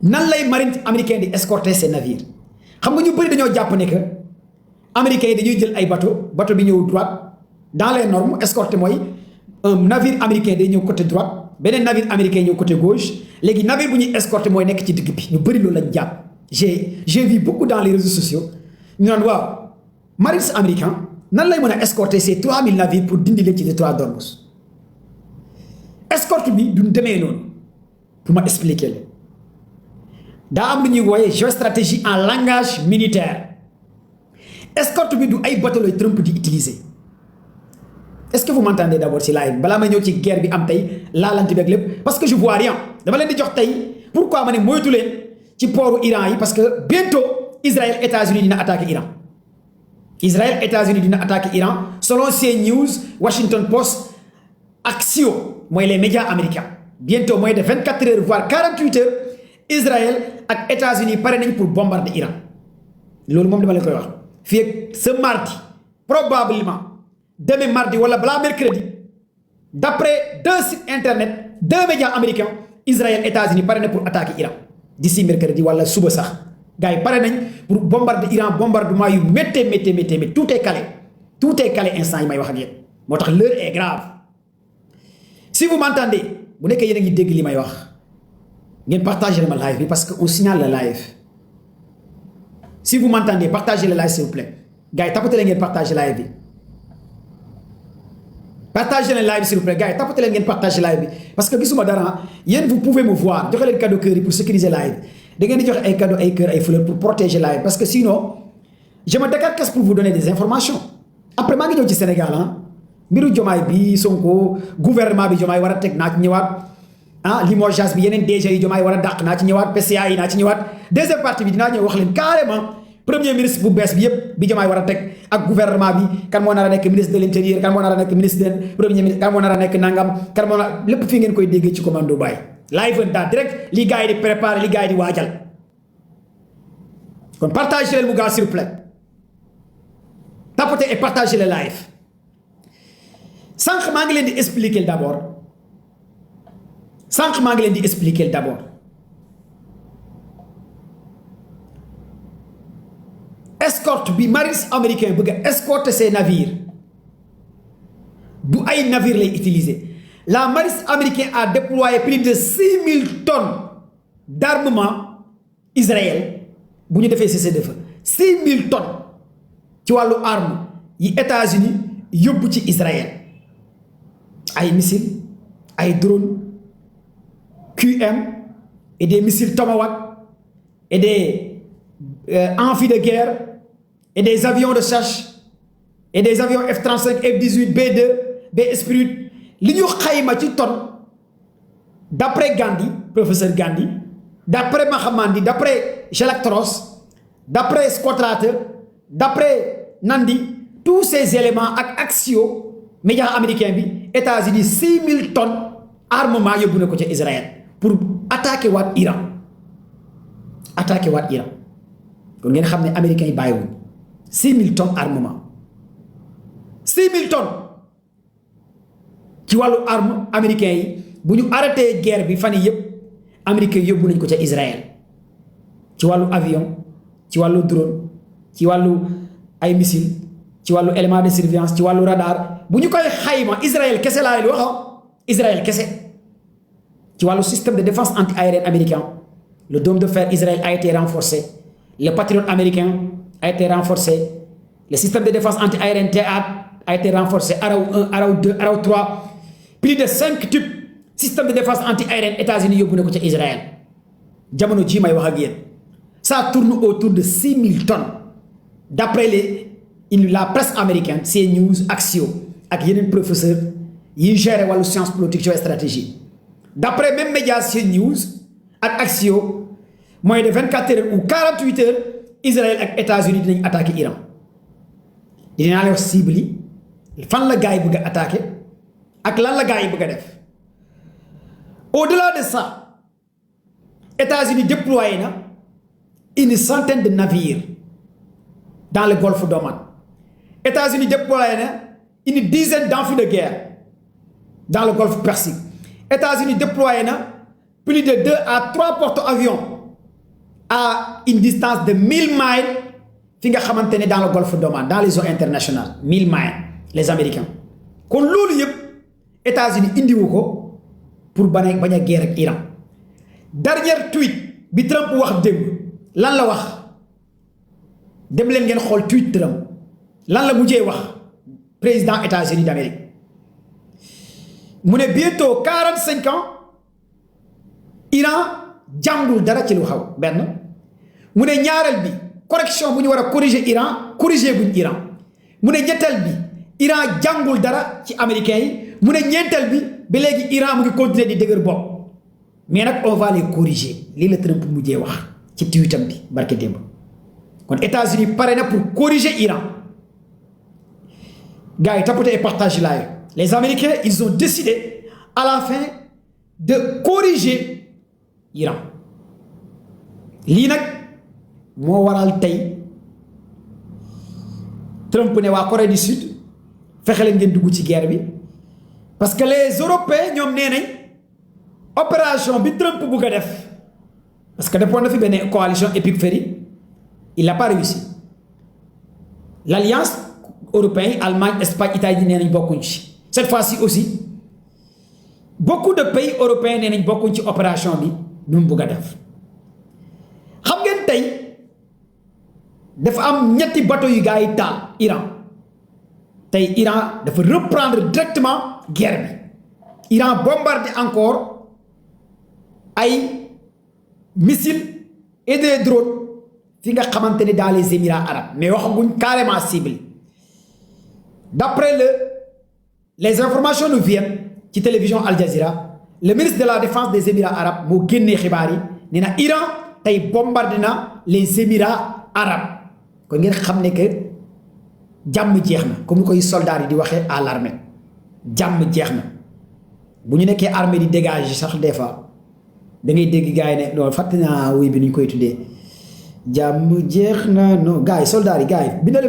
nan lay marine américain di escorter ces navires xam nga ñu bëri dañoo jàpp ne que américains yi dañuy jël ay bateau bi ñëw droite dans les normes escorter mooy un navire américain day ñëw côté droite beneen navire américain ñëw côté gauche léegi navire bu ñuy escorter mooy nekk ci digg bi ñu bëri loolu lañ jàpp j'ai vu beaucoup dans les réseaux sociaux ñu naan waaw marines américain nan lay mën a escorter ces 3000 navires pour dindi leen ci détroit d'Ormuz escorte bi duñ demee noonu pour ma expliquer leen daa am lu ñuy wooyee géostratégie en langage militaire escorte bi du ay bateau lay Trump di utiliser est-ce que vous m'entendez d'abord ci live balaa ma ñëw ci guerre bi am tey laalante bi ak lépp parce que je vois rien dama leen di jox tey pourquoi ma ne moytu leen ci pooru Iran yi parce que bientôt Israël États-Unis dina attaquer Iran Israël États-Unis dina attaquer Iran selon CNews Washington Post Axios mooy les médias américains bientôt moins de 24 heures voire 48 heures Israël ak États-Unis pare nañ pour bombarder Iran loolu moom dama la koy wax fii ak ce mardi probablement demain mardi wala balaa mercredi d'après 2 sites internet 2 médias américains Israël États-Unis pare na pour attaquer Iran d'ici mercredi wala suba sax gars yi pare nañ pour bombarder Iran bombardement yu métti tout est calé instant yi may wax ak yéen moo tax l'heure est grave si vous m'entendez bu nekkee yéen a ngi dégg li may wax ngeen partagez ma live bi parce que on signale le live si vous m'entendez partagez le live s'il vous plaît gars yi tapate leen ngeen partagez live bi partagez le live s'il vous plaît gars yi tapate leen ngeen partagez live bi parce que gisuma dara yéen vous pouvez me voir joxe leen cadeau cœur yi pour sécuriser live da ngeen di joxe ay cadeau ay cœur ay fleurs pour protéger live parce que sinon je me décarcasse pour vous donner des informations après maa ngi ñëw ci Sénégal ah mbiru Diomaye bi Sonko gouvernement bi Diomaye war a teg naa ci ñëwaat ah limogeage bi yeneen DG yi Diomaye war a dàq naa ci ñëwaat PCA yi naa ci ñëwaat deuxième partie bi dinaa ñëw wax leen carrément premier ministre bu bees bi yépp bi Diomaye war a teg ak gouvernement bi kan moo nar a nekk ministre de l'intérieur kan moo nar a nekk ministre de premier ministre kan moo nar a nekk nangam kan moo nar lépp fii ngeen koy déggee ci commando Baye live en direct li gars yi di préparer li gars yi di waajal kon partagez leen mu gaaw s'il vous plaît tapotez et partagez le live sànq maa ngi leen di expliquer d'abord escorte bi marines américain bëgg a escorter ces navires du ay navires lay utiliser la marine américaine a déployé plus de 6000 tonnes d'armement Israël bu ñu defee cessez-le-feu 6000 tonnes ci wàllu arme yi États-Unis yóbbu ci Israël ay missiles ay drones QM et des missiles Tomahawk et des amphis de guerre et des avions de chasse et des avions F-35 F-18 B2 B Spirit li ñu xayma ci tonne d'après Gandhi professeur Gandhi d'après Mahamandi d'après Jalactros d'après Scotrater d'après Nandi tous ces éléments ak Axios médias américain bi États-Unis 6000 tonnes armement yóbbu na ko ca Israël pour attaquer waat Iran kon ngeen xam ne américains yi bàyyiwuñ 6000 tonnes armement 6000 tonnes ci wàllu arme américains yi bu ñu arrêté guerre bi fan yii yëpp américains yóbbu nañ ko ca Israël ci wàllu avion ci wàllu drone ci wàllu ay missile ci wàllu élément de surveillance ci wàllu radar bu ñu koy xayma Israël kese laa leen wax Israël kese ci wàllu système de défense anti-aérienne américain le dôme de fer Israël a été renforcé le Patriot américain a été renforcé le système de défense anti-aérienne THAAD a été renforcé Arrow 1 Arrow 2 Arrow 3 plus de 5 types système de défense anti-aérienne États-Unis yóbbu na ko ca Israël jamono jii may wax ak yéen ça tourne autour de 6000 tonnes d'après la presse américaine CNews Axios ak yeneen professeurs yi géré wàllu science politique géostratégie d'après même médias CNews ak Axios moins de 24 heures ou 48 heures Israël ak États-Unis dinañ attaquer Iran dinaa leen wax cible yi fan la gars yi bëgg a attaquer ak lan la gars yi bëgg a def au-delà de ça États-Unis déployé na une centaine de navires dans le golfe d'Oman États-Unis déployé na une dizaine d'amphis de guerre dans le golfe Persique États-Unis déployé na plus de 2 à 3 porte-avions à une distance de 1000 miles fi nga xamante ne dans le golfe d'Oman dans les eaux internationales 1000 miles les Américains kon loolu yëpp États-Unis indiwu ko pour bañ a guerre ak Iran dernier tweet bi Trump wax démb lan la wax dem leen ngeen xool tweet Trump lan la mujjee wax président États-Unis d'Amérique mu ne bientôt 45 ans Iran jàngul dara ci lu xaw benn mu ne ñaareel bi correction bu ñu war a corriger Iran corriger buñ Iran mu ne ñetteel bi Iran jàngul dara ci américains yi mu ne ñeenteel bi ba léegi Iran mu ngi continuer di dëgër bopp mais nag on va les corriger lii la Trump mujjee wax ci tweetam bi barke démb kon États-Unis pare na pour corriger Iran gars yi tapoter et partage live les Américains ils ont décidé à la fin de corriger Iran lii nag moo waral tey Trump ne waa Corée du Sud fexe leen ngeen dugg ci guerre bi parce que les Européens ñoom nee nañ opération bi Trump bugg a def parce que defoon na fi benn coalition Epic Ferry il n'a pas réussi l'alliance européenne Allemagne Espagne Italie nee nañ bokkuñ ci cette fois-ci aussi beaucoup de pays européens nee nañ bokkuñ ci opération bi mu bugg a def xam ngeen tey dafa am ñetti bateau yu gars yi taal Iran tey Iran dafa reprendre directement guerre bi Iran bombardé encore ay missiles et des drones fi nga xamante ne dans les Émirats arabes mais waxaguñ carrément cible d'après les informations nous viennent ci télévision Al Jazeera le ministre de la défense des Émirats arabes moo génnee xibaar yi nee na Iran tey bombardé na les Émirats arabes kon ngeen xam ne que jàmm jeex na comme ni koy soldats yi di waxee à l'armée jàmm jeex na bu ñu nekkee armée di dégager sax des fois da ngay dégg gars yi ne non fàtte naa wuy bi nu ñu koy tuddee jàmm jeex na non gars yi soldats yi gars yi bindal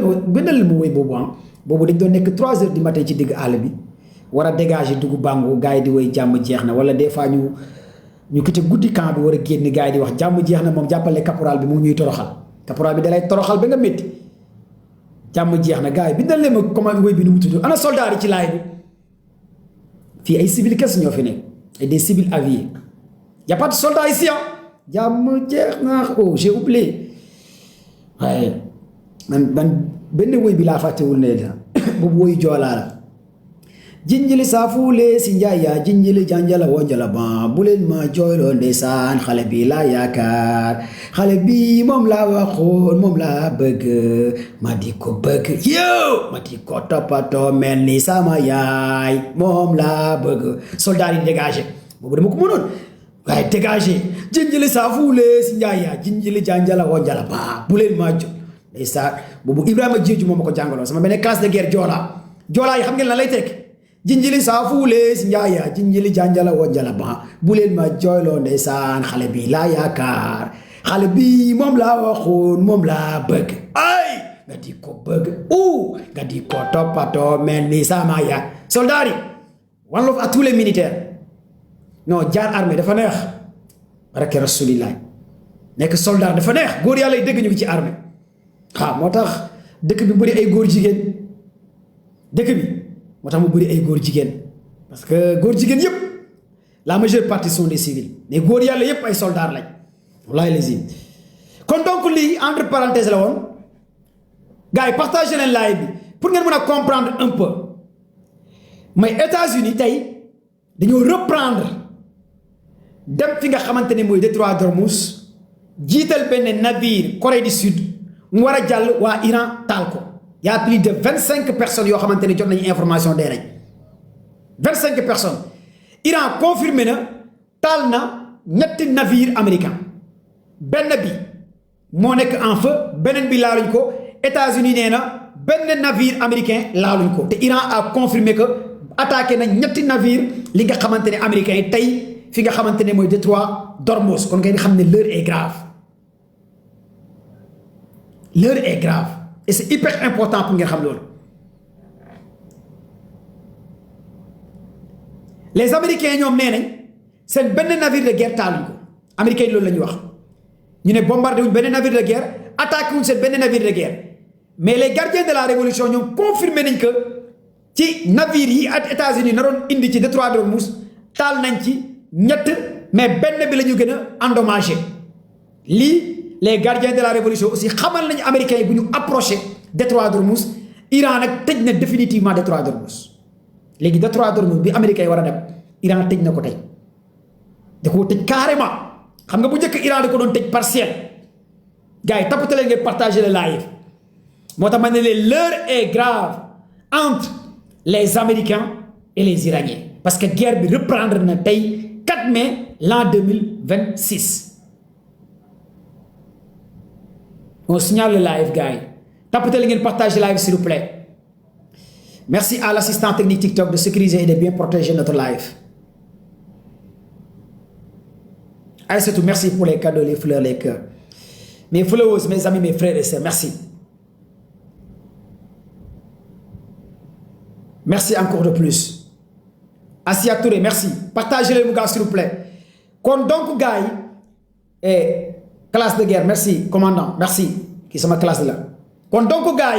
ma wuy boobu boobu dañ doon nekk 3 heures du matin ci digg àll bi war a dégager dugg bàngu gars yi di woy jàmm jeex na wala des fois ñu kite guddi camp bi war a génn gars yi di wax jàmm jeex na moom jàppale caporal bi mu ñuy toroxal caporal bi dalay toroxal ba nga métti jàmm jeex na gars yi bindal leen ma comment woy bi nu mu tudd ana soldats yi ci laay bi fii ay civils kese ñoo fi nekk et des civils aviés y a pas de soldats ici jàmm jeex na oh j'ai oublié waaye man benn woy bi laa fàttewul ne boobu woyu joolaa la jinjili saafuule si njaaya jinjili janjala wonjala ban bu leen ma jooyloo ndeysaan xale bi laa yaakaar xale bi moom laa waxoon moom laa bëgg ma di ko bëgg yow ma di ko toppatoo mel ni sama yaay moom laa bëgg soldat yi dégagé boobu dama ko mënoon waaye dégagé jinjili saafuule si njaaya jinjili janjala wonjala ban bu leen ma jooy ndeysaan boobu Ibrahima Diédhiou moom ma ko jàngaloon sama benn classe de guerre joolaa yi xam ngeen lan lay tekk jinjili saafuule si njaaya jinjili janjala wonjala ba bu leen ma jooyloo ndeysaan xale bi laa yaakaar xale bi moom laa waxoon moom laa bëgg ay nga di ko bëgg nga di ko toppatoo mel ni sama yaay soldats yi one love à tous les militaires non jaar armée dafa neex barke rasulillahi nekk soldat dafa neex góor yàlla yi dégg ñu ngi ci armée moo tax dëkk bi bëri ay góor jigéen dëkk bi moo tax mu bëri ay góor jigéen parce que góor jigéen yëpp la majeure partie sont des civils mais góor yàlla yëpp ay soldats lañ wallahi lazim kon donc lii entre parenthèses la woon gars yi partagé leen live bi pour ngeen mën a comprendre un peu mais États-Unis tey dañoo reprendre dem fi nga xamante ne mooy détroit d'Ormuz jiital benn navire Corée du Sud mu war a jàll waa Iran taal ko y a plus de 25 personnes yoo xamante ne jot nañu information dee nañ 25 personnes Iran confirmé na taal na ñetti navire américain benn bi moo nekk en feu beneen bi laaluñ ko États-Unis nee na benn navire américain laaluñ ko te Iran a confirmé que attaqué na ñetti navire li nga xamante ne américains yi tey fi nga xamante ne mooy détroit d'Ormuz kon ngeen xam ne l'heure est grave l'heure est grave et c'est hyper important pour ngeen xam loolu les américains ñoom nee nañ seen benn navire de guerre taaluñ ko américains yi loolu la ñuy wax ñu ne bombardé wuñ benn navire de guerre attaqué wuñ seen benn navire de guerre mais les gardiens de la révolution ñoom confirmé nañ que ci navire yi ak États-Unis naroon indi ci détroit d'Ormuz taal nañ ci ñett mais benn bi la ñu gën a endommagé lii les gardiens de la révolution aussi xamal nañu américains yi bu ñu approché détroit d'Ormuz Iran nag tëj na définitivement détroit d'Ormuz léegi détroit d'Ormuz bi américains yi war a dem Iran tëj na ko tey da koo tëj carrément xam nga bu njëkk Iran da ko doon tëj partiel gars yi tappate leen ngeen partager le live moo tax ma ne leen l'heure est grave entre les Américains et les Iraniens parce que guerre bi reprendre na tey 4 mai l'an 2026 on signale le live gars yi tappate leen ngeen partager le live s'il vous plaît merci à l'assistant technique TikTok de sécuriser et de bien protéger notre live. Aïssatou, merci pour les cadeaux, les fleurs, les cœurs. Mes followers, mes amis, mes frères et sœurs, merci. Merci encore de plus. Assia Touré, merci. Partagez-les, mon gars, s'il vous plaît. Kon donc, gars, et classe de guerre, merci, commandant, merci. Qui sont ma classe là. Kon donc, gars,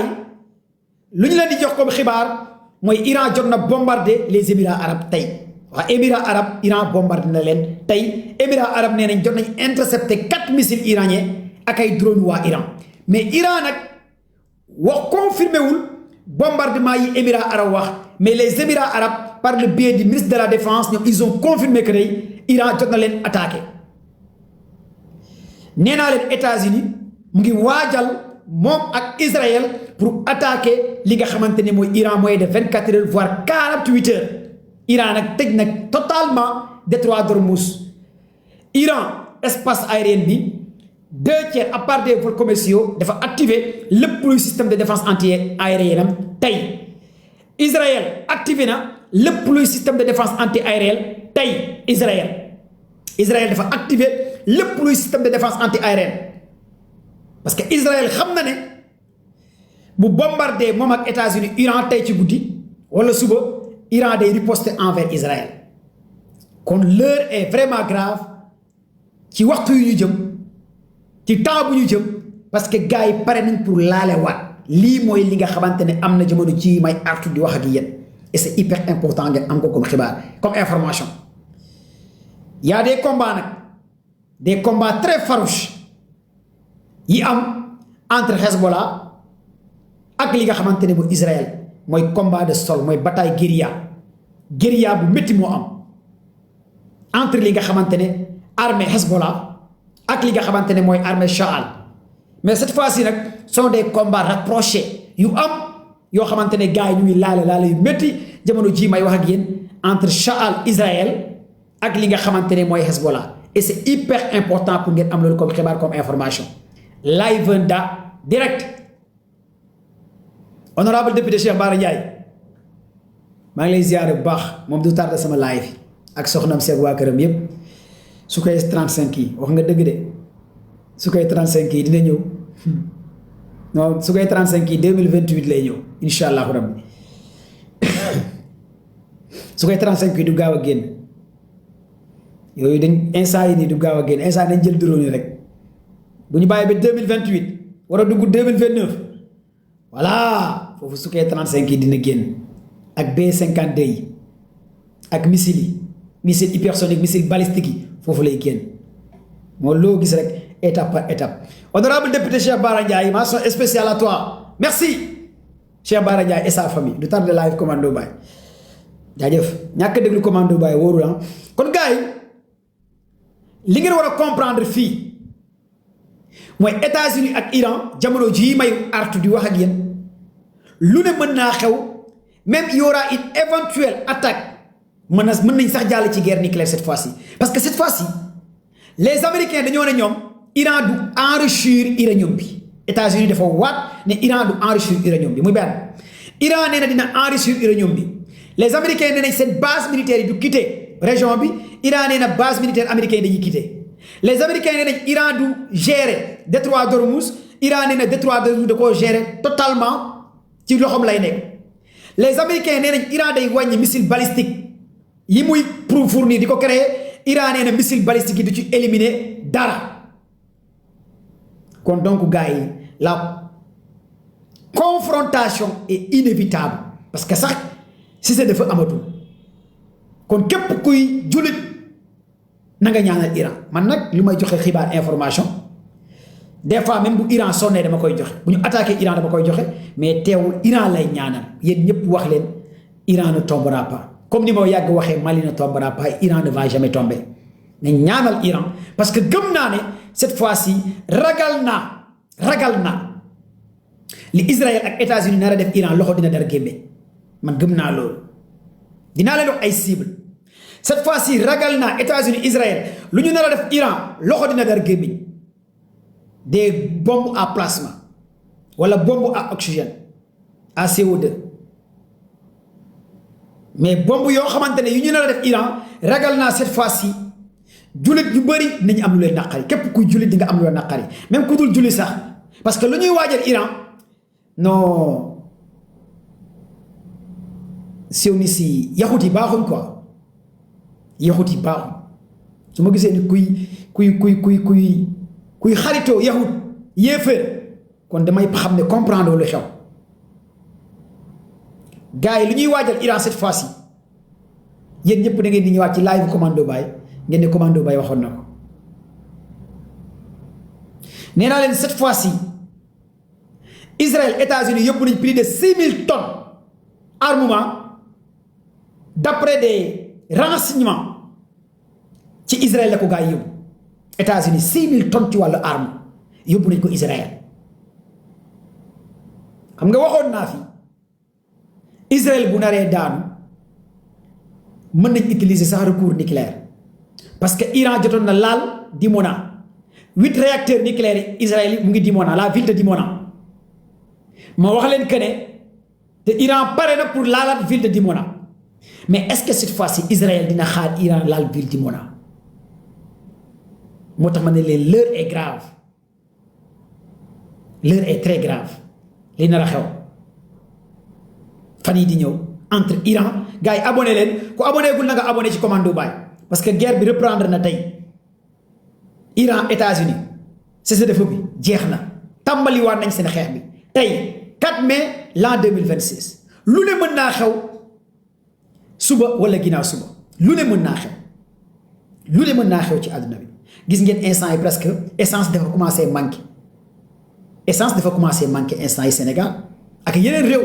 lu ñu leen di jox comme xibaar mooy Iran jot na bombardé les Émirats arabes tey. waa Émirats arabes Iran bombardé na leen tey Émirats arabes nee nañ jot nañ intercepté 4 missiles iraniens ak ay drone waa Iran mais Iran nag wax confirmé wul bombardement yi Émirats arabes wax mais les Émirats arabes par le biais du ministre de la défense ñoom ils ont confirmé que day Iran jot na leen attaqué nee naa leen États-Unis mu ngi waajal moom ak Israël pour attaquer li nga xamante ne mooy Iran moyen de 24 heures voire 48 heures. Iran nag tëj nag totalement détroit d'Ormuz Iran espace aérien bi 2/3 à part des vols commerciaux dafa activer lépp luy système de défense anti-aérienne am tey Israël activé na lépp luy système de défense anti-aérienne tey Israël dafa activer lépp luy système de défense anti-aérienne parce que Israël xam na ne bu bombardé moom ak États-Unis Iran tey ci guddi wala suba Iran day riposter envers Israël kon l'heure est vraiment grave ci waxtu yu ñu jëm ci temps bu ñu jëm parce que gars yi pare nañ pour laale waat lii mooy li nga xamante ne am na jamono ci may artu di wax ak yéen et c'est hyper important ngeen am ko comme xibaar comme information y a des combats nag des combats très farouches yi am entre Hezbollah ak li nga xamante ne bu Israël mooy combat de sol mooy bataille guérilla bu métti moo am entre li nga xamante ne armée Hezbollah ak li nga xamante ne mooy armée Sha'al mais cette fois-ci nag sont des combats rapprochés yu am yoo xamante ne gars yi ñu ngi laale yu métti jamono ji may wax ak yéen entre Sha'al Israël ak li nga xamante ne mooy Hezbollah et c'est hyper important pour ngeen am loolu comme xibaar comme information live da direct. Honorable député Cheikh Bara Ndiaye maa ngi lay ziare bu baax moom du tardé sama live ak soxnam seeg waa këram yépp su koy 35 yi wax nga dëgg de su koy 35 yi dina ñëw non su koy 35 yi 2028 lay ñëw incha allahu rabbi su koy 35 yi du gaaw a génn yooyu dañ instant yi nii du gaaw a génn instant dañ jël drone yi rek bu ñu bàyyi ba 2028 war a dugg 2029 voilà foofu su koy 35 yi dina génn ak B-52 yi ak missile hypersonique missile balistique yi foofu lay génn moo loo gis rek étape par étape. Honorable député Cheikh Bara Ndiaye mention spéciale à toi merci Cheikh Bara Ndiaye et sa famille du tarde live commando Baye jaajëf ñàkk a déglu commando Baye wóorul ah kon gars yi li ngeen war a comprendre fii mooy États-Unis ak Iran jamono jii may artu di wax ak yéen lu ne mën naa xew même il y aura une éventuelle attaque mën nañ sax jàll ci guerre nucléaire cette fois-ci parce que cette fois-ci les Américains dañoo ne ñoom Iran du enrichir uranium bi États-Unis dafa waat ne Iran du enrichir uranium bi muy benn Iran nee na dina enrichir uranium bi les Américains nee nañ seen base militaire yi du quitter région bi Iran nee na base militaire américain yi dañuy quitter les Américains nee nañ Iran du gérer détroit d'Ormuz Iran nee na détroit d'Ormuz da koo gérer totalement ci loxoom lay nekk les Américains nee nañ Iran day wàññi missile balistique yi muy pour fournir di ko créer Iran nee na missile balistique yi du ci éliminer dara kon donc gars yi la confrontation est inévitable parce que sax si c'est dafa amatul kon képp kuy jullit na nga ñaanal Iran man nag lu may joxe xibaar information des fois même bu Iran sonnee dama koy joxe bu ñu attaqué Iran dama koy joxe mais teewul Iran lay ñaanal yéen ñëpp wax leen Iran ne tombera pas comme ni ma yàgg waxee Mali ne tombera pas Iran ne va jamais tomber ne ñaanal Iran parce que gëm naa ne cette fois-ci ragal naa li Israël ak États-Unis nar a def Iran loxo dina dara gémbe man gëm naa loolu dinaa leen wax ay cible cette fois-ci ragal naa États-Unis Israël lu ñu nar a def Iran loxo dina dara gémbe des bombes à plasma wala bombe à oxygène à CO2 mais bombe yoo xamante ne yu ñu nar a def Iran ragal naa cette fois-ci jullit yu bëri nañu am lu leen naqari képp kuy jullit di nga am lu leen naqari même ku dul jullit sax parce que lu ñuy waajal Iran non sionistes yi yaxut yi baaxuñ quoi yaxut yi baaxuñ su ma gisee ni kuy xaritoo yaxut yéeféer kon damay xam ne comprendre lu xew gars yi lu ñuy waajal Iran cette fois-ci yéen ñëpp da ngeen di ñëwaat ci live commando Baye ngeen ne commando Baye waxoon na ko nee naa leen cette fois-ci Israël États-Unis yóbbu nañ plus de 6000 tonnes armement d'après des renseignements ci Israël la ko gars yi yóbbu États-Unis 6000 tonnes ci wàllu arme yóbbu nañ ko Israël xam nga waxoon naa fi Israël bu naree daanu mën nañ utiliser sax recours nucléaire parce que Iran jotoon na laal Dimona 8 réacteurs nucléaires Israël mu ngi Dimona la ville de Dimona ma wax leen que ne te Iran pare na pour laalaat ville de Dimona mais est-ce que cette fois-ci Israël dina xaar Iran laal ville Dimona moo tax ma ne leen l'heure est grave l'heure est très grave li nar a xew fan yii di ñëw entre Iran gars yi abonné leen ku abonné gul na nga abonné ci commando Baye parce que guerre bi reprendre na tey Iran États-Unis cessez-le-feu bi jeex na tàmbaliwaat nañ seen xeex bi tey 4 mai l'an 2026 lu ne mën naa xew suba wala ginnaaw suba lu ne mën naa xew lu ne mën naa xew ci àdduna bi gis ngeen instant yi presque essence dafa commencé manqué instant yi Sénégal ak yeneen réew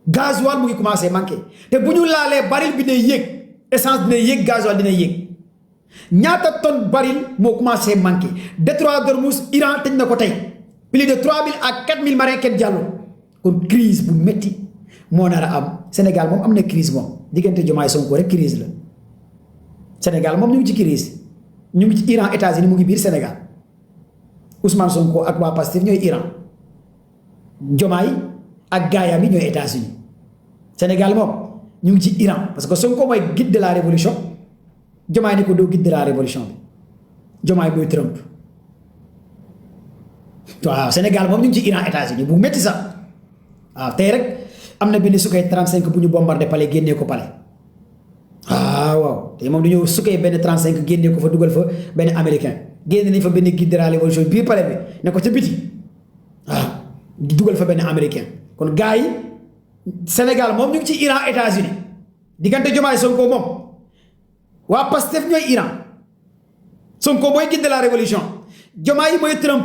gasoil mu ngi commencé manqué te bu ñu laalee baril bi day yéeg essence dina yéeg gasoil dina yéeg ñaata tonne baril moo commencé manqué détroit d'Ormuz Iran tëj na ko tey plus de 3000 à 4000 marins kenn jàllu kon crise bu métti moo nar a am Sénégal moom am na crise moom diggante Diomaye Sonko rek crise la Sénégal moom ñu ngi ci crise ñu ngi ci Iran États-Unis mu ngi biir Sénégal Ousmane Sonko ak waa Pastef ñooy Iran Diomaye ak gaayam yi ñooy États-Unis Sénégal moom ñu ngi ci Iran parce que Sonko mooy guide de la révolution Diomaye ni ko doo guide de la révolution bi Diomaye mooy Trump waaw Sénégal moom ñu ngi ci Iran États-Unis bu métti sax waaw tey rek am na benn Sukhoi 35 bu ñu bombardé palais génnee ko palais waaw tey moom dañoo Sukhoi benn 35 génnee ko fa dugal fa benn américain génne nañ fa benn guide de la révolution biir palais bi ne ko ca biti waaw dugal fa benn américain kon gars yi Sénégal moom ñu ngi ci Iran États-Unis diggante Diomaye Sonko moom waa Pastef ñooy Iran Sonko mooy guide de la révolution Diomaye mooy Trump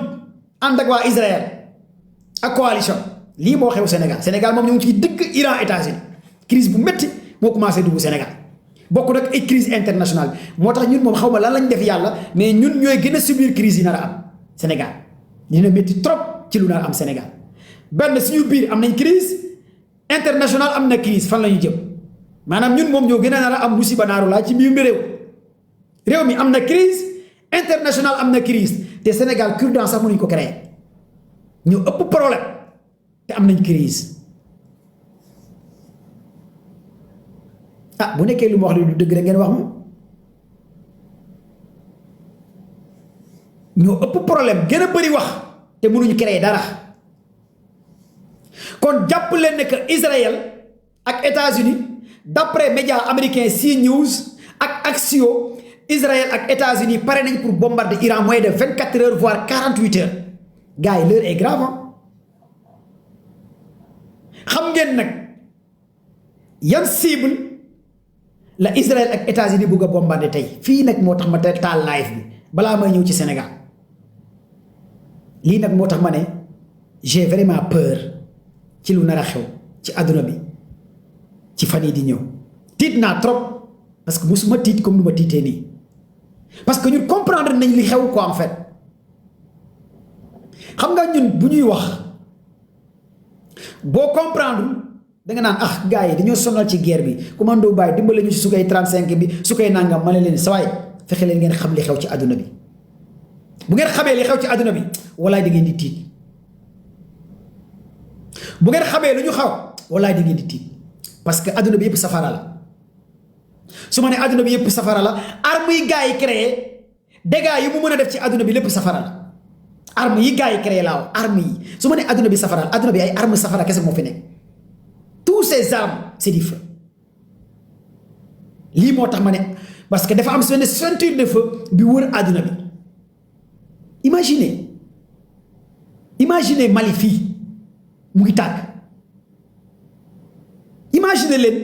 ànd ak waa Israël ak coalition lii moo xew Sénégal moom ñu ngi ci dëkk Iran États-Unis crise bu métti moo commencé dugg Sénégal bokk nag ay crise internationale moo tax ñun moom xaw ma lan lañ def yàlla mais ñun ñooy gën a subir crise yi nar a am Sénégal dina métti trop ci lu nar a am Sénégal benn suñu biir am nañ crise international am na crise fan la ñu jëm maanaam ñun moom ñoo gën a nar a am musiba naaru laa ci biir réew mi am na crise international am na crise te Sénégal cure-dent sax mënuñ ko créer ñu ëpp problème te am nañ crise bu nekkee lu ma wax li du dëgg rek ngeen wax ma ñoo ëpp problème gën a bëri wax te mënuñu créer dara kon jàpp leen ne que Israël ak États-Unis d'après média américain CNews ak Axios Israël ak États-Unis pare nañ pour bombarder Iran moins de 24 heures voire 48 heures gars yi l'heure est grave xam ngeen nag yan cible la Israël ak États-Unis bëgg a bombarder tey fii nag moo tax ma taal live bi balaa may ñëw ci Sénégal lii nag moo tax ma ne j'ai vraiment peur ci lu nar a xew ci àdduna bi ci fan yi di ñëw tiit naa trop parce que musuma tiit comme nu ma tiitee nii parce que ñun comprendre nañ li xew quoi en fait xam nga ñun bu ñuy wax boo comprendre da nga naan ah gars yi dañoo sonal ci guerre bi commando bàyyi dimbale ñu si su koy 35 bi su koy nangam ma ne leen sawaay fexe leen ngeen xam li xew ci àdduna bi bu ngeen xamee li xew ci àdduna bi walaay da ngeen di tiit bu ngeen xamee lu ñu xaw walaay da ngeen di tiit parce que àdduna bi yëpp safara la su ma ne àdduna bi yëpp safara la arme yi gars yi créé dégâts yi mu mën a def ci àdduna bi lépp safara la arme yi gars yi créé laa wax arme yi su ma ne àdduna bi safara la àdduna bi ay arme safara kese moo fi nekk tous ces armes c'est du feu lii moo tax ma ne parce que dafa am benn ceinture de feu bi wër àdduna bi imaginez Mali fii mu ngi tàkk imaginez leen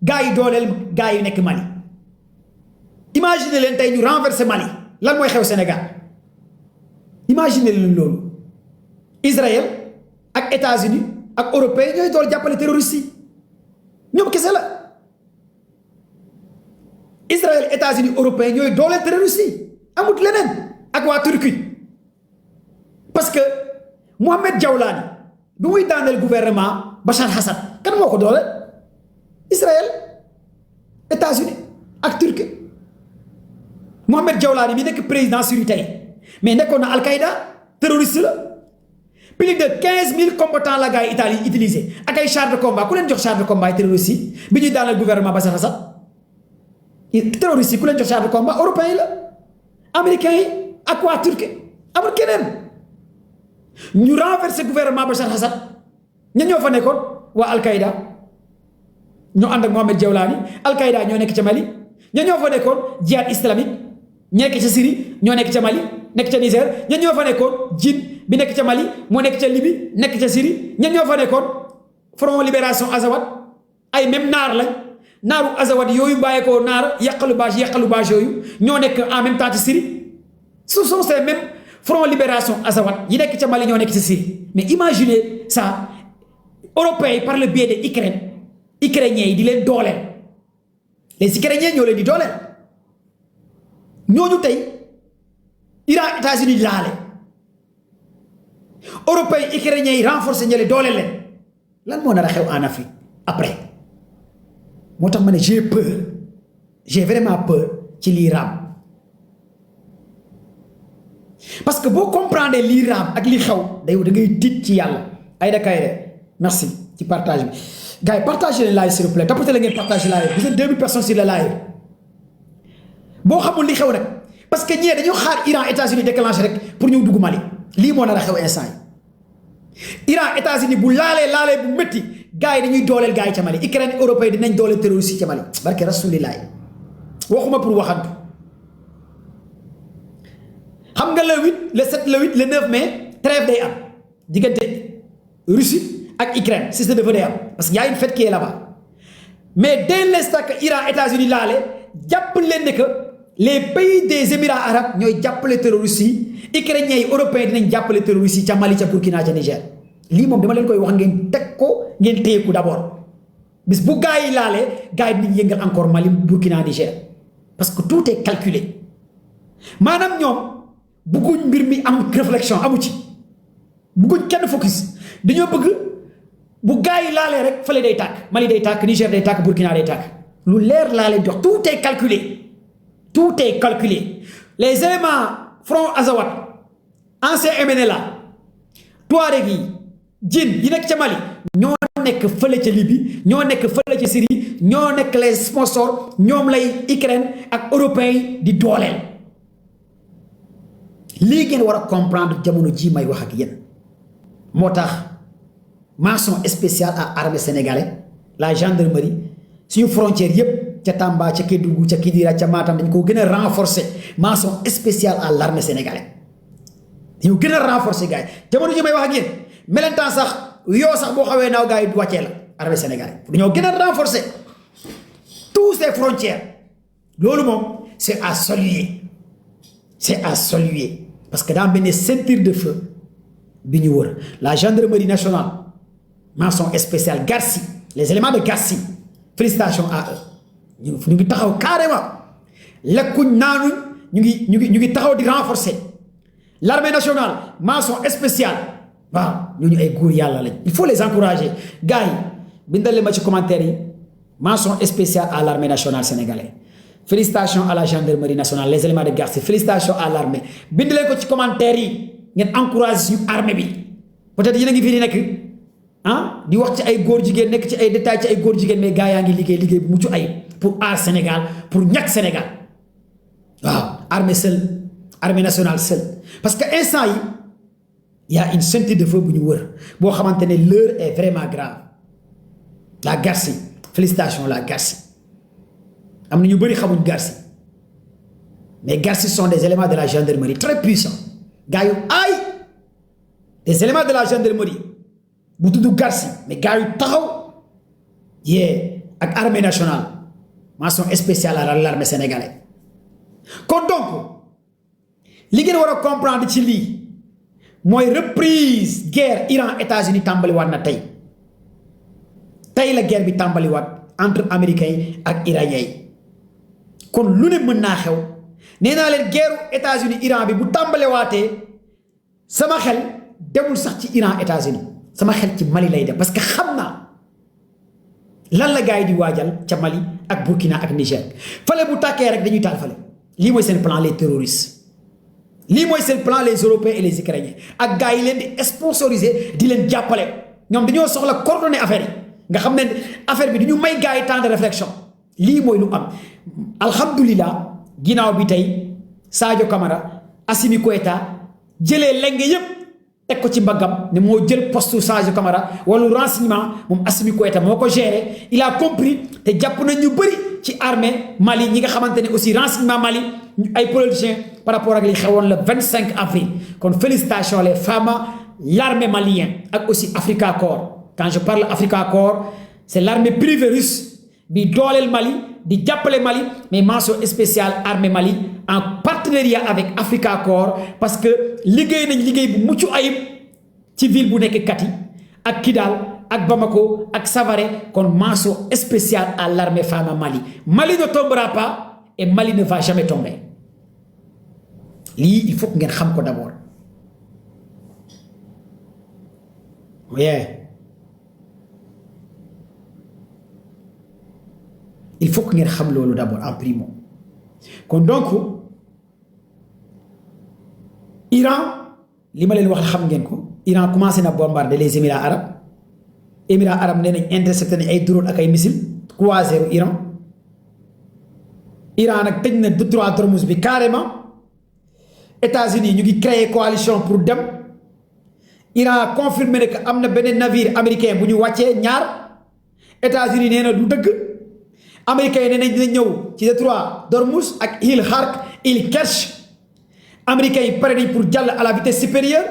gars yi dooleel gars yi nekk Mali imaginez leen tey ñu renverser Mali lan mooy xew Sénégal imaginez leen loolu Israël ak États-Unis ak européens ñooy dool jàppale terroristes yi ñoom kese la Israël États-Unis européens ñooy dooleel terroristes yi amut leneen ak waa Turquie parce que Mohamed Jawlani bi muy daaneel gouvernement Bachar Assad kan moo ko dooleel Israël États-Unis ak Turquie Mohamed Jawlani mi nekk président Syrie tey mais nekkoon na Al-Qaïda terroriste la plus de 15 000 combattants la gars yi Italie utilisé ak ay chars de combat ku leen jox chars de combat yi terroriste yi bi ñuy daaneel gouvernement Bachar Assad terroriste yi ku leen jox chars de combat européens yi la américains yi ak waa Turquie amul keneen ñu renversé gouvernement Bachar Assad ña ñoo fa nekkoon waa Al-Qaïda ñoo ànd ak Mohamed Jawlani Al-Qaïda ñoo nekk ca Mali ña ñoo fa nekkoon jihad islamique nekk ca Syrie ñoo nekk ca Mali nekk ca Niger ña ñoo fa nekkoon jin bi nekk ca Mali moo nekk ca Libye nekk ca Syrie ña ñoo fa nekkoon front libération Azawad ay même naar lañ naaru Azawad yooyu bàyyeekoo naar yàqalu bâche yooyu ñoo nekk en même temps ci Syrie ce sont ces mêmes front libération Azawad yi nekk ca Mali ñoo nekk ca Syrie mais imaginez ça européens yi par le biais de ukrainiens yi di leen dooleel les ukrainiens ñoo leen di dooleel ñooñu tey Iran États-Unis laale européens ukrainiens yi renforcer ñële dooleel leen lan moo nar a xew en Afrique après moo tax ma ne j'ai vraiment peur ci lii raam parce que boo comprendre lii raam ak li xew da ngay tiit ci yàlla Aïda Kaïré merci ci partage bi gars yi partagez le live s'il vous plaît tapotez la ngeen partage live vous êtes 2000 personnes sur le live boo xamul li xew nag parce que ñee dañoo xaar Iran États-Unis déclenché rek pour ñëw dugg Mali lii moo nar a xew instant yi Iran États-Unis bu laalee bu métti gars yi dañuy dooleel gars yi ca Mali Ukraine européen dinañ dooleel terroriste yi ca Mali barke rasulillahi waxuma pour waxantu xam nga le 8 le 7 le 8 le 9 mai trêve day am diggante Russie ak Ukraine si c'est de day am parce que y a une fête qui est là-bas mais dès l'instant que Iran États-Unis laale jàpp leen ne que les pays des Émirats arabes ñooy jàppale terroristes yi ukrainiens yi européens dinañ jàppale terroristes yi ca Mali ca Burkina ca Niger lii moom dama leen koy wax ngeen teg ko ngeen téye ko d'abord bis bu gars yi laalee gars yi dinañ yëngal encore Mali Burkina Niger parce que tout est calculé maanaam ñoom bëgguñ mbir mi am réflexion amu ci bëgguñ kenn focus dañoo bëgg bu gars yi laalee rek fële day tàkk Mali day tàkk Niger day tàkk Burkina day tàkk lu leer laa leen jox tout est calculé les éléments front Azawad ancien MNLA Touareg yi jin yi nekk ca Mali ñoo nekk fële ca Libye ñoo nekk fële ca Syrie ñoo nekk les sponsors ñoom lay Ukraine ak européens yi di dooleel lii ngeen war a comprendre jamono ji may wax ak yéen moo tax mention spéciale à armée sénégalais la gendarmerie suñu frontière yépp ca Tamba ca Kédougou ca Kidira ca Matam dañ ko gën a renforcer mention spéciale à l'armée sénégalaise dañoo gën a renforcer gars yi jamono ji may wax ak yéen melentaan sax yoo sax boo xawee naaw gars yi wàccee la armée sénégalaise dañoo gën a renforcer tous ces frontières loolu moom c'est à saluer parce que daa benn ceinture de feu bi ñu wër la gendarmerie nationale mention spéciale Garci les éléments de Garci félicitations à eux ñu ngi taxaw carrément lekkuñ naanuñ ñu ngi taxaw di renforcer l'armée nationale mention spéciale waaw ñooñu ay góor yàlla lañ il faut les encourager gars yi bindal leen ma ci commentaire yi mention spéciale à l'armée nationale sénégalaise félicitations à la gendarmerie nationale les éléments de Garci félicitations à l'armée bind leen ko ci commentaire yi ngeen encourager suñu armée bi peut-être yéen a ngi fii di nekk di wax ci ay góor jigéen nekk ci ay détails ci ay góor jigéen mais gars yaa ngi liggéey bu mucc ayib pour aar Sénégal pour ñàkk Sénégal waaw armée nationale seule parce que instant yi y a une ceinture de feu bu ñu wër boo xamante ne l'heure est vraiment grave la Garci félicitations la Garci am na ñu bëri xamuñ Garci mais Garci sont des éléments de la gendarmerie très puissants gars yu ay des éléments de la gendarmerie bu tudd Garci mais gars yu taxaw ak armée nationale mention spéciale à l'armée sénégalaise kon donc li ngeen war a comprendre ci lii mooy reprise guerre Iran États-Unis tàmbaliwaat na tey la guerre bi tàmbaliwaat entre américains yi ak iraniens yi kon lu ne mën naa xew nee naa leen guerre États-Unis Iran bi bu tàmbalewaatee sama xel demul sax ci Iran États-Unis sama xel ci Mali lay dem parce que xam naa lan la gars yi di waajal ca Mali ak Burkina ak Niger fale bu tàkkee rek dañuy taal fale lii mooy seen plan les terroristes lii mooy seen plan les européens et les ukrainiens ak gars yi leen di sponsoriser di leen jàppale ñoom dañoo soxla coordonner affaire yi nga xam ne affaire bi du ñu may gars yi temps de réflexion lii mooy lu am alhamdulilah ginnaaw bi tey Sadio Camara Assimi Goïta jëlee leng yépp teg ko ci mbaggam ne moo jël poste Sadio Camara wala renseignement moom Assimi Goïta moo ko géré il a compris te jàpp nañ ñu bëri ci armée Mali ñi nga xamante ne aussi renseignement Mali ay politiciens par rapport ak li xewoon le 25 avril kon félicitations les femmes l'armée malienne ak aussi Africa Corps quand je parle Africa Corps c'est l'armée privée russe bi dooleel Mali di jàppale Mali mais mention spéciale armée Mali en partenariat avec Africa Corps parce que liggéey nañ liggéey bu mucc ayib ci ville bu nekk Kati ak Kidal ak Bamako ak Savaré kon mention spéciale à l'armée femme Mali. Mali ne tombera pas et Mali ne va jamais tomber lii il faut que ngeen xam ko d'abord il faut que ngeen xam loolu d'abord en primo kon donc Iran li ma leen wax xam ngeen ko Iran commencé na bombarder les Émirats arabes nee nañ intercepté nañ ay drone ak ay missiles croisés Iran nag tëj na détroit d'Ormuz bi carrément États-Unis ñu ngi créer coalition pour dem Iran confirmé ne que am na beneen navire américain bu ñu wàccee ñaar États-Unis nee na du dëgg américains yi nee nañ dina ñëw ci détroit d'Ormuz ak île Khark île Kerch américains yi pare nañ pour jàll à la vitesse supérieure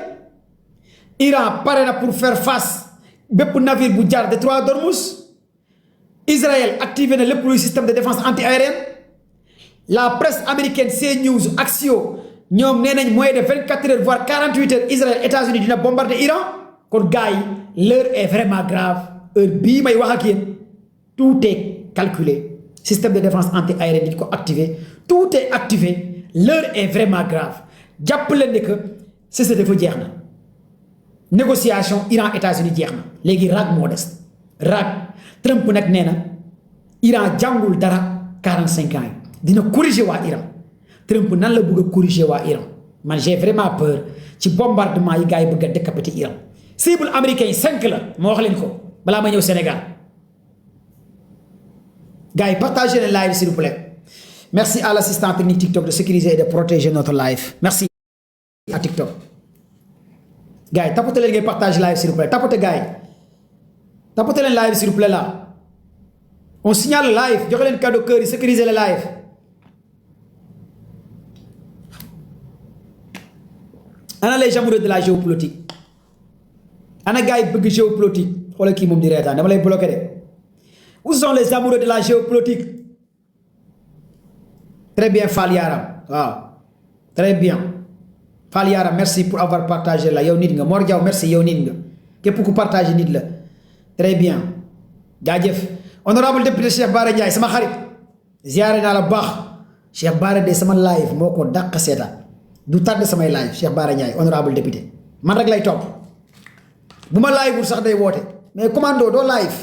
Iran pare na pour faire face bépp navire bu jaar détroit d'Ormuz Israël activé na lépp luy système de défense antiaérienne la presse américaine CNews Axios ñoom nee nañ moins de 24 heures voire 48 heures Israël États-Unis dina bombarder Iran kon gars yi l'heure est vraiment grave heure bii may wax ak yéen tout est calculé système de défense antiaérienne di ko activé tout est activé l'heure est vraiment grave jàpp leen ne que cessez-le-feu jeex na négociation Iran États-Unis jeex na léegi raag moo des raag Trump nag nee na Iran jàngul dara 45 ans yi dina corriger waa Iran Trump nan la bëgg a corriger waa Iran man j'ai vraiment peur ci bombardement yi gars yi bëgg a décapiter Iran cible américain yi 5 la moo wax leen ko balaa ma ñëw Sénégal gars yi partagez le live s'il vous plaît merci à l'assistant technique TikTok de sécuriser et de protéger notre live merci à TikTok gars yi tapote leen ngay partage live s'il vous plaît tapote gars yi tapote leen live s'il vous plaît là on signale le live joxe leen cadeau cœur yi sécuriser le live ana les amoureux de la géopolitique ana gars yi bëgg géopolitique xoolal kii moom di reetaan dama lay bloqué de où sont les amoureux de la géopolitique très bien Fall Yaram waaw très bien Fall Yaram merci pour avoir partagé la yow nit nga Mor Diaw merci yow nit nga képp ku partagé nit la très bien jaajëf honorable député Cheikh Bara Ndiaye sama xarit ziaré naa la baax Cheikh Bara de sama live moo ko dàq seetaan du tàdd samay live Cheikh Bara Ndiaye honorable député man rek lay topp bu ma live wul sax day woote mais commando doo live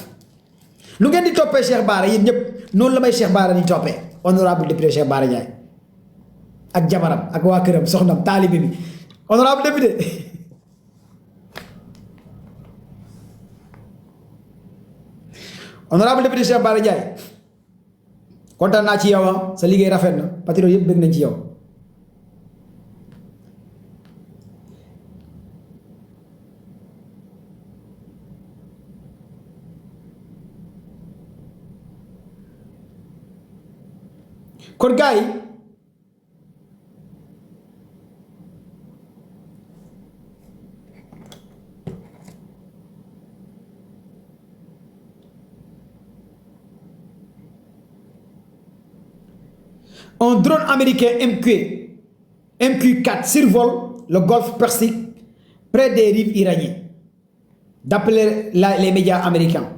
lu ngeen di toppee Cheikh Bara yéen ñëpp noonu la may Cheikh Bara di toppee honorable député Cheikh Bara Ndiaye ak jabaram ak waa këram soxnam taalibe bi honorable député honorable député Cheikh Bara Ndiaye kontaan naa ci yow sa liggéey rafet na patriote yëpp bëgg nañ ci yow kon gars yi un drone américain MQ-4 survole le golfe Persique près des rives iraniennes, d'après les médias américains.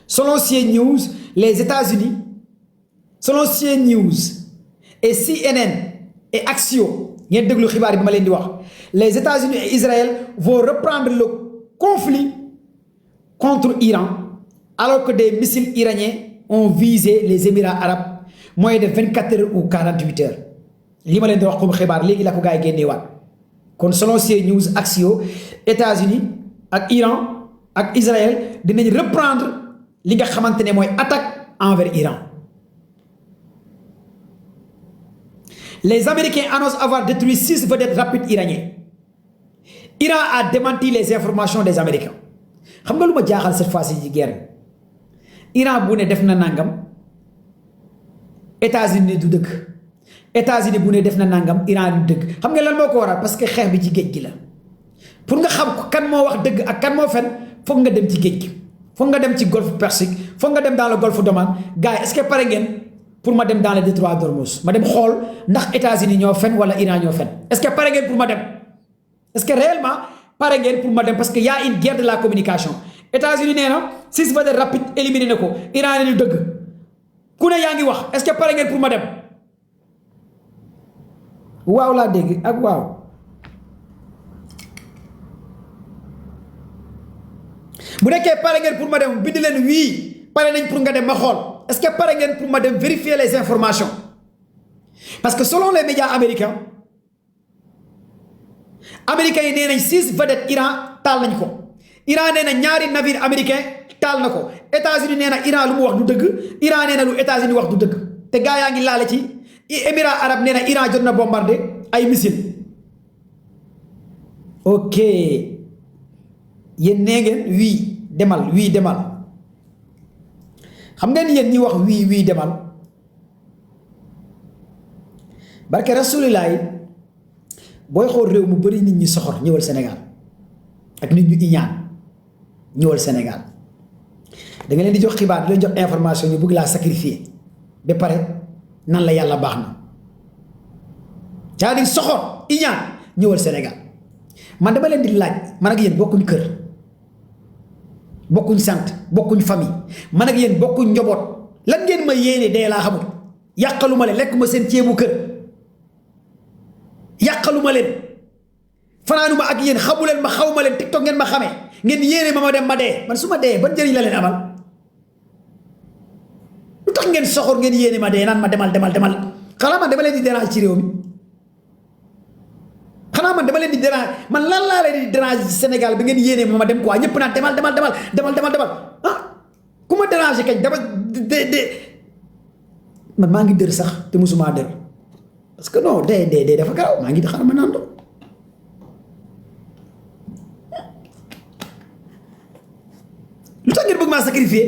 Selon CNews, les États-Unis, selon CNews et CNN et Axios, les États-Unis et Israël vont reprendre le conflit contre l'Iran alors que des missiles iraniens ont visé les Émirats arabes moins de 24 heures ou 48 heures. li ma leen di wax comme xibaar léegi la ko gars yi génneewaat kon selon CNews Axios États-Unis ak Iran ak Israël dinañ reprendre li nga xamante ne mooy attaque envers Iran. Les Américains annoncent avoir détruit 6 vedettes rapides iraniennes. Iran a démenti les informations des Américains. xam nga lu ma jaaxal cette fois-ci ci guerre Iran bu ne def na nangam États-Unis du dëgg États-Unis bu ne def na nangam Iran du dëgg xam nga lan moo ko waral parce que xeex bi ci géej gi la pour nga xam kan moo wax dëgg ak kan moo fen foog nga dem ci géej gi foog nga dem ci golfe Persique foog nga dem dans le golfe d'Oman gars yi est-ce que pare ngeen pour ma dem dans le détroit d'Ormuz ma dem xool ndax États-Unis ñoo fen wala Iran ñoo fen est-ce que pare ngeen pour ma dem est-ce que réellement pare ngeen pour ma dem parce que y a une guerre de la communication États-Unis nee na 6 vedettes rapides éliminé na ko Iran ne du dëgg ku ne yaa ngi wax est-ce que pare ngeen pour ma dem waaw laa dégg ak waaw bu nekkee pare ngeen pour ma dem bind leen wii pare nañ pour nga dem ma xool est-ce que pare ngeen pour ma dem vérifier les informations parce que selon les médias américains yi nee nañ 6 vedettes Iran taal nañ ko Iran nee na ñaari navire américain taal na ko États-Unis nee na Iran lu mu wax du dëgg Iran nee na lu États-Unis wax du dëgg te gaa yaa ngi laale ci Émirats arabes nee na Iran jot na bombardé ay missile ok yéen nee ngeen wii demal xam ngeen yéen ñi wax wii demal barke rasulilaay booy xool réew mu bari nit ñi soxor ñëwal Sénégal ak nit ñu iñaan ñëwal Sénégal da nga leen di jox xibaar di leen jox information ñu bëgg laa sacrifier ba pare nan la yàlla baax na c'est-à-dire soxor iñaan ñëwal Sénégal man dama leen di laaj man ak yéen bokkuñ kër bokkuñ sant bokkuñ famille man ak yéen bokkuñ njaboot lan ngeen ma yéene dee laa xamul yàqaluma leen lekk ma seen ceebu kër yàqaluma leen fanaanuma ak yéen xamu leen ma xaw ma leen TikTok ngeen ma xamee ngeen yéene ma dem ma dee man su ma dee ban njëriñ la leen amal lu tax ngeen soxor ngeen yéene ma dee naan ma demal xanaa man dama leen di dérange ci réew mi xanaa man dama leen di dérange man lan laa leen di dérange ci Sénégal bi ngeen yéene ma dem quoi ñëpp naan demal ah ku ma dérange kañ dama de man maa ngi dër sax te musuma dër parce que non dee dafa gaaw maa ngi di xaar ma naan lu tax ngeen bëgg maa sacrifier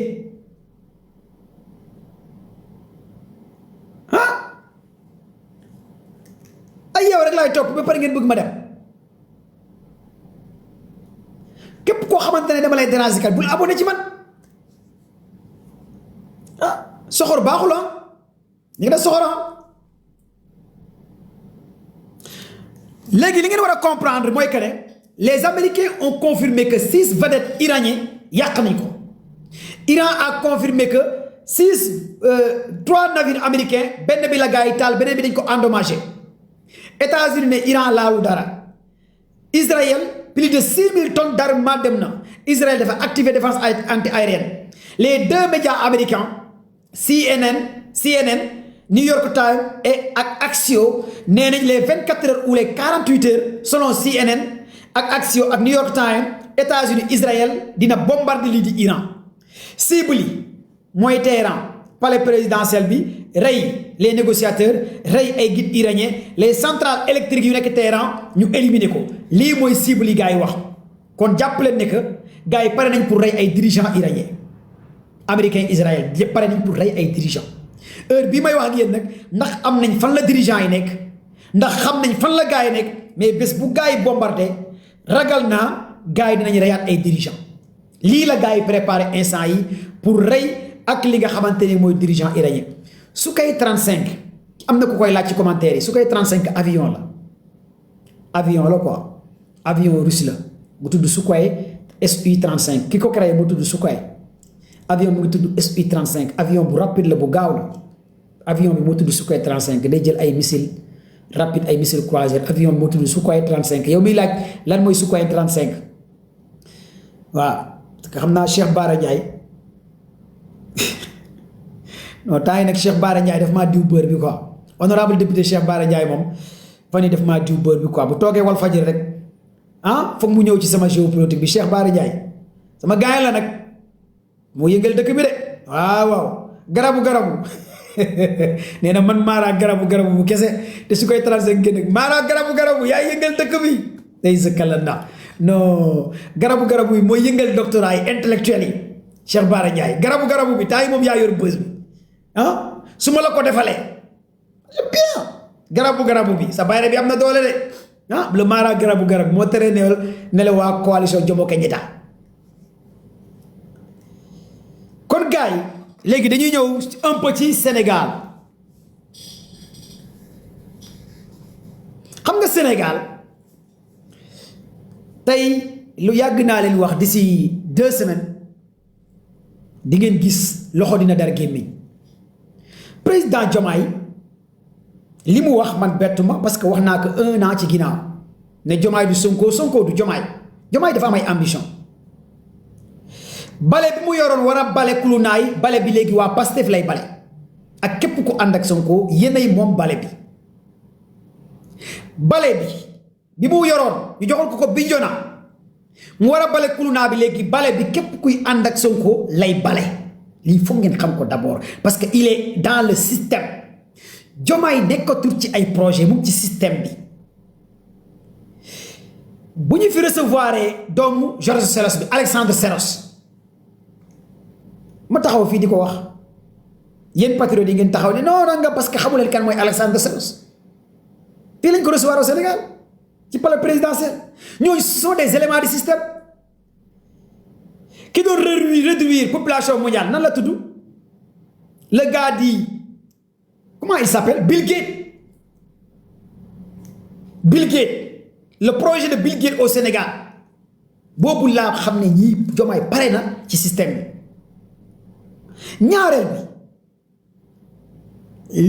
laay topp ba pare ngeen bëgg ma dem képp koo xamante ne dama lay déranger kat bul abonné ci man ah soxor baaxul ah ñu ngi def soxor ah léegi li ngeen war a comprendre mooy que ne les Américains ont confirmé que 6 vedettes iraniens yàq nañ ko Iran a confirmé que 3 navires américains benn bi la gars yi taal beneen bi dañ ko endommagé États-Unis ne Iran laalu dara Israël plus de 6000 tonnes d'armement dem na Israël dafa activer défense anti-aérienne les 2 médias américains CNN New York Times et Axios nee nañ les 24 heures ou les 48 heures selon CNN ak Axios ak New York Times États-Unis Israël dina bombarder lii di Iran cible yi mooy Téhéran palais présidentiel bi rey les négociateurs rey ay guides iraniens les centrales électriques yu nekk Téhéran ñu éliminer ko lii mooy cible yi gars yi wax kon jàpp leen ne que gars yi pare nañ pour rey ay dirigeants iraniens américains Israël yëpp pare nañ pour rey ay dirigeants heure bii may wax ak yéen nag ndax am nañ fan la dirigeants yi nekk ndax xam nañ fan la gars yi nekk mais bés bu gars yi bombardé ragal naa gars yi dinañ reyaat ay dirigeants lii la gars yi préparé instant yi pour rey ak li nga xamante ne mooy dirigeant iranien Sukhoi 35 am na ku koy laaj ci commentaire yi Sukhoi 35 avion la quoi avion russe la bu tudd Sukhoi Su 35 ki ko créé mu tudd Sukhoi avion mu ngi tudd Su 35 avion bu rapide la bu gaaw la avion bi moo tudd Sukhoi 35 day jël ay missile rapide ay missile croiseur avion bi moo tudd Sukhoi 35 yow miy laaj lan mooy Sukhoi 35 waaw parce que xam naa Cheikh Bara Ndiaye non temps yi nag Cheikh Bara Ndiaye daf maa diw bër bi quoi honorable député Cheikh Bara Ndiaye moom fan yii daf maa diw bër bi quoi bu toogee wal fajir rek ah foog mu ñëw ci sama géopolitique bi Cheikh Bara Ndiaye sama gaay la nag moo yëngal dëkk bi de waaw garabu nee na man maaraa garabu bu kese te su koy 35 génn maaraa garabu yaa yëngal dëkk bi day sa kalanda non garabu yi mooy yëngal doctorat yi intellectuel yi Cheikh Bara Ndiaye garabu bi temps yi moom yaa yor bës bi ah su ma la ko defalee bien garabu bi sa bayre bi am na doole de ah le mara garabu moo tere ne la waa coalition Jomo Kenyatta kon gars yi léegi dañuy ñëw un peu ci Sénégal xam nga Sénégal tey lu yàgg naa leen wax d'ici 2 semaines di ngeen gis loxo dina dar gémmiñ président Diomaye li mu wax man bettu ma parce que wax naa ko 1 an ci ginnaaw ne Diomaye du Sonko du Diomaye dafa am ay ambition bale bi mu yoroon war a bale kulunaay bale bi léegi waa Pastef lay bale ak képp ku ànd ak Sonko yéenay moom bale bi mu yoroon ñu joxal ko Bignona mu war a bale kulunaa bi léegi bale bi képp kuy ànd ak Sonko lay bale lii foog ngeen xam ko d'abord parce que il est dans le système Diomaye nekkatul ci ay projet mu ci système bi bu ñu fi recevoir doomu Georges Soros bi Alexandre Soros ma taxaw fii di ko wax yéen patriotes yi ngeen taxaw ne non nga parce que xamu leen kan mooy Alexandre Soros fii lañ ko recevoir au Sénégal ci palais présidentiel ñooñu ce sont des éléments du système ki doon réduire population mondiale nan la tudd le gars dit comment il s'appelle Bill Gates le projet de Bill Gates au Sénégal boobu laa xam ne ñii Diomaye pare na ci système bi ñaareel bi